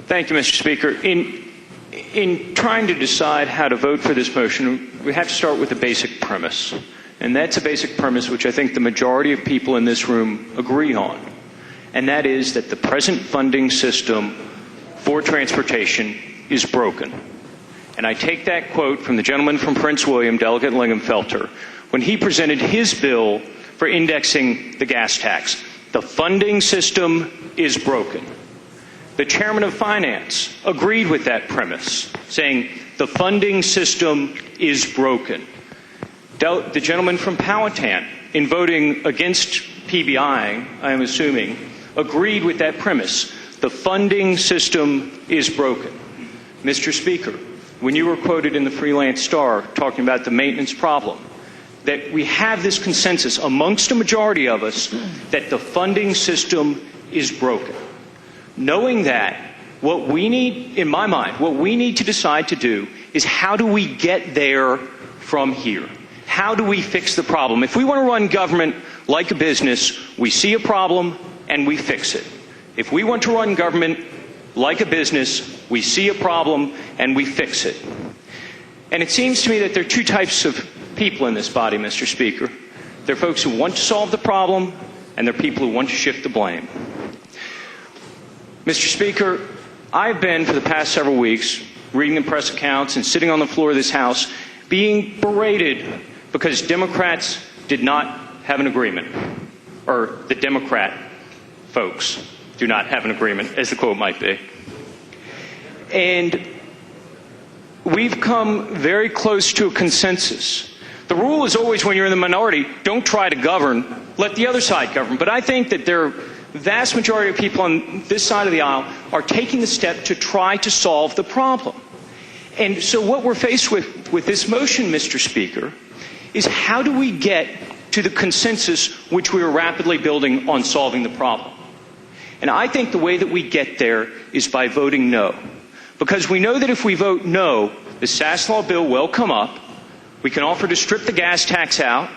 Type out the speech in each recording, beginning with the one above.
Thank you, Mr. Speaker. In trying to decide how to vote for this motion, we have to start with a basic premise. And that's a basic premise which I think the majority of people in this room agree on. And that is that the present funding system for transportation is broken. And I take that quote from the gentleman from Prince William, Delegate Lingenfelter, when he presented his bill for indexing the gas tax. The funding system is broken. The chairman of finance agreed with that premise, saying the funding system is broken. The gentleman from Powhatan, in voting against PBI, I am assuming, agreed with that premise. The funding system is broken. Mr. Speaker, when you were quoted in the Freelance Star talking about the maintenance problem, that we have this consensus amongst a majority of us that the funding system is broken. Knowing that, what we need, in my mind, what we need to decide to do is how do we get there from here? How do we fix the problem? If we want to run government like a business, we see a problem and we fix it. If we want to run government like a business, we see a problem and we fix it. And it seems to me that there are two types of people in this body, Mr. Speaker. There are folks who want to solve the problem, and there are people who want to shift the blame. Mr. Speaker, I've been, for the past several weeks, reading the press accounts and sitting on the floor of this House, being berated because Democrats did not have an agreement, or the Democrat folks do not have an agreement, as the quote might be. And we've come very close to a consensus. The rule is always, when you're in the minority, don't try to govern, let the other side govern. But I think that the vast majority of people on this side of the aisle are taking the step to try to solve the problem. And so what we're faced with this motion, Mr. Speaker, is how do we get to the consensus which we are rapidly building on solving the problem? And I think the way that we get there is by voting no. Because we know that if we vote no, the Sasslaw bill will come up. We can offer to strip the gas tax out.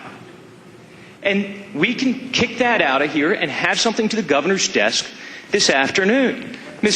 And we can kick that out of here and have something to the governor's desk this afternoon.